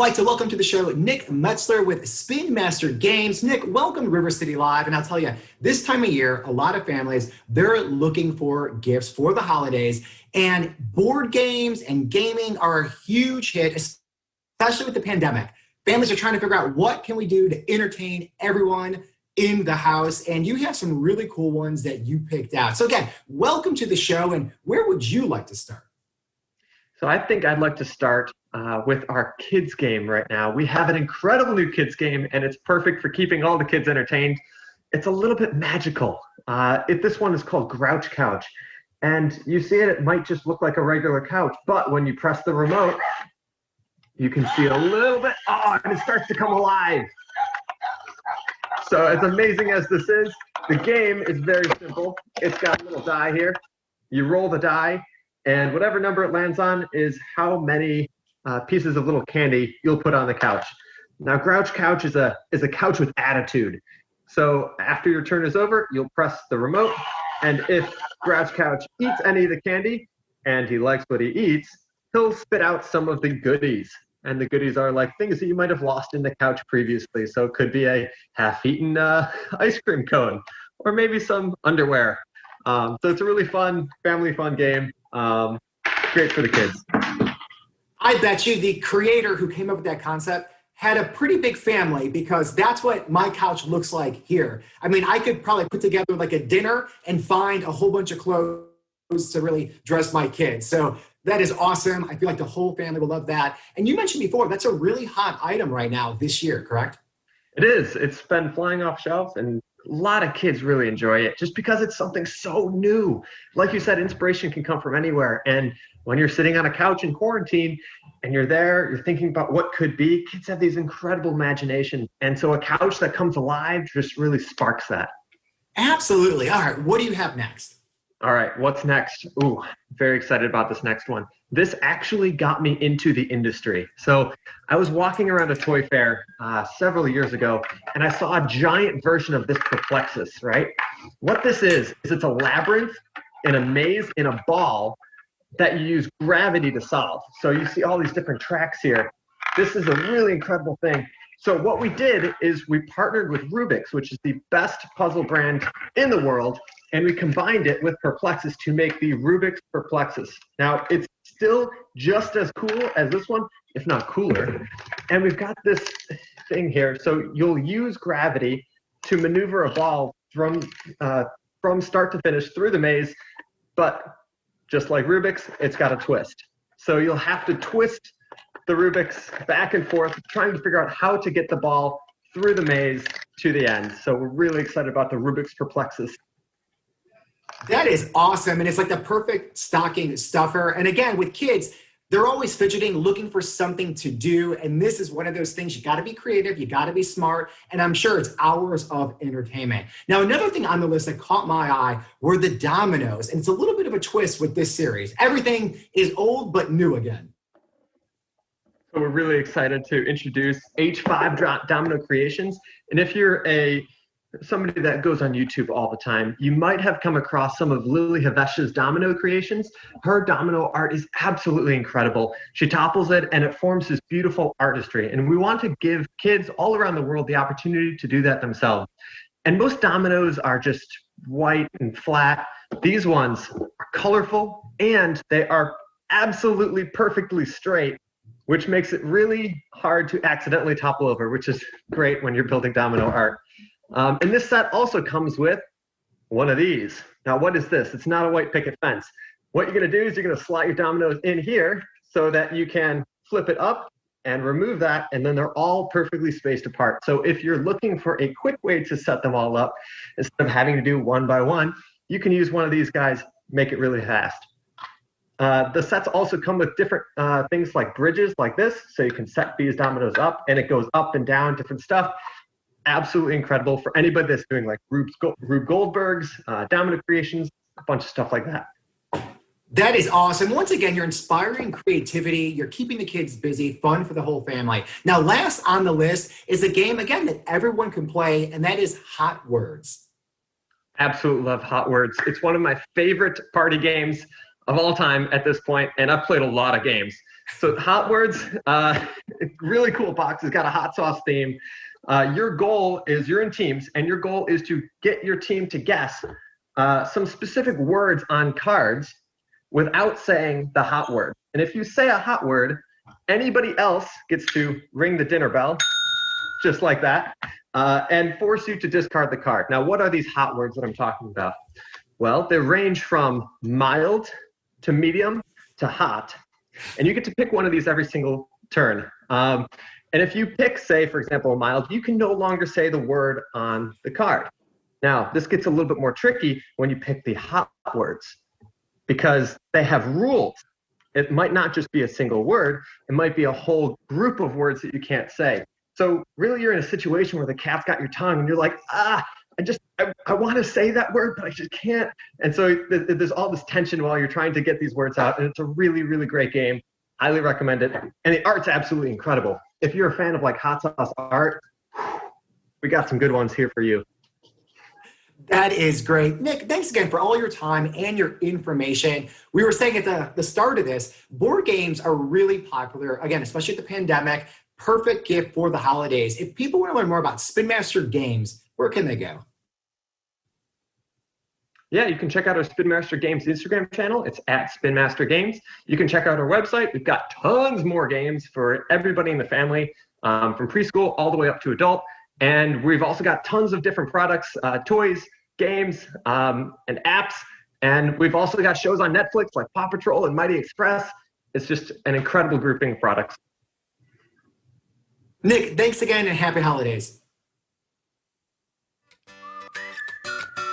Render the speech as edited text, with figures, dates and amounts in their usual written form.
like to welcome to the show Nick Metzler with Spin Master Games. Nick, welcome to River City Live. And I'll tell you, this time of year, a lot of families, they're looking for gifts for the holidays. And board games and gaming are a huge hit, especially with the pandemic. Families are trying to figure out what can we do to entertain everyone in the house. And you have some really cool ones that you picked out. So again, welcome to the show. And where would you like to start? So I think I'd like to start with our kids game right now. We have an incredible new kids game, and it's perfect for keeping all the kids entertained. It's a little bit magical. This one is called Grouch Couch. And you see it, it might just look like a regular couch, but when you press the remote, you can see a little bit, and it starts to come alive. So as amazing as this is, the game is very simple. It's got a little die here. You roll the die, and whatever number it lands on is how many pieces of little candy you'll put on the couch. Now, Grouch Couch is a couch with attitude. So after your turn is over, you'll press the remote, and if Grouch Couch eats any of the candy, and he likes what he eats, he'll spit out some of the goodies. And the goodies are like things that you might have lost in the couch previously. So it could be a half-eaten ice cream cone, or maybe some underwear. So it's a really fun, family fun game. Great for the kids. I bet you the creator who came up with that concept had a pretty big family, because that's what my couch looks like here. I mean, I could probably put together like a dinner and find a whole bunch of clothes to really dress my kids. So that is awesome. I feel like the whole family will love that. And you mentioned before, that's a really hot item right now this year, correct? It is. It's been flying off shelves, and a lot of kids really enjoy it just because it's something so new. Like you said, inspiration can come from anywhere. And when you're sitting on a couch in quarantine and you're there, you're thinking about what could be, kids have these incredible imagination. And so a couch that comes alive just really sparks that. Absolutely. All right. What do you have next? All right. What's next? Ooh, very excited about this next one. This actually got me into the industry. So I was walking around a toy fair several years ago, and I saw a giant version of this Perplexes, right? What this is it's a labyrinth in a maze in a ball that you use gravity to solve. So you see all these different tracks here. This is a really incredible thing. So what we did is we partnered with Rubix, which is the best puzzle brand in the world, and we combined it with Perplexes to make the Rubix Perplexes. Now, it's still just as cool as this one, if not cooler. And we've got this thing here. So you'll use gravity to maneuver a ball from start to finish through the maze, but just like Rubik's, it's got a twist. So you'll have to twist the Rubik's back and forth, trying to figure out how to get the ball through the maze to the end. So we're really excited about the Rubik's Perplexes. That is awesome. And it's like the perfect stocking stuffer. And again, with kids, they're always fidgeting, looking for something to do. And this is one of those things, you got to be creative, you got to be smart. And I'm sure it's hours of entertainment. Now, another thing on the list that caught my eye were the dominoes. And it's a little bit of a twist with this series. Everything is old, but new again. So we're really excited to introduce H5 Domino Creations. And if you're somebody that goes on YouTube all the time, you might have come across some of Lily Havesh's domino creations. Her domino art is absolutely incredible. She topples it and it forms this beautiful artistry. And we want to give kids all around the world the opportunity to do that themselves. And most dominoes are just white and flat. These ones are colorful and they are absolutely perfectly straight, which makes it really hard to accidentally topple over, which is great when you're building domino art. And this set also comes with one of these. Now, what is this? It's not a white picket fence. What you're going to do is you're going to slot your dominoes in here so that you can flip it up and remove that, and then they're all perfectly spaced apart. So if you're looking for a quick way to set them all up, instead of having to do one by one, you can use one of these guys, make it really fast. The sets also come with different things like bridges like this, so you can set these dominoes up, and it goes up and down, different stuff. Absolutely incredible for anybody that's doing like Rube Goldberg's, domino creations, a bunch of stuff like that. That is awesome. Once again, you're inspiring creativity. You're keeping the kids busy, fun for the whole family. Now, last on the list is a game, again, that everyone can play, and that is Hot Words. Absolutely love Hot Words. It's one of my favorite party games of all time at this point, and I've played a lot of games. So Hot Words, really cool box. It's got a hot sauce theme. Your goal is, you're in teams, and your goal is to get your team to guess some specific words on cards without saying the hot word. And if you say a hot word, anybody else gets to ring the dinner bell, just like that, and force you to discard the card. Now, what are these hot words that I'm talking about? Well, they range from mild to medium to hot. And you get to pick one of these every single turn. And if you pick, say, for example, mild, you can no longer say the word on the card. Now, this gets a little bit more tricky when you pick the hot words, because they have rules. It might not just be a single word. It might be a whole group of words that you can't say. So really, you're in a situation where the cat's got your tongue and you're like, I want to say that word, but I just can't. And so there's all this tension while you're trying to get these words out. And it's a really, really great game. Highly recommend it. And the art's absolutely incredible. If you're a fan of like hot sauce art, we got some good ones here for you. That is great. Nick, thanks again for all your time and your information. We were saying at the start of this, board games are really popular, again, especially at the pandemic. Perfect gift for the holidays. If people want to learn more about Spin Master Games, where can they go? Yeah, you can check out our Spin Master Games Instagram channel. It's at Spin Master Games. You can check out our website. We've got tons more games for everybody in the family, from preschool all the way up to adult. And we've also got tons of different products, toys, games, and apps. And we've also got shows on Netflix like Paw Patrol and Mighty Express. It's just an incredible grouping of products. Nick, thanks again and happy holidays.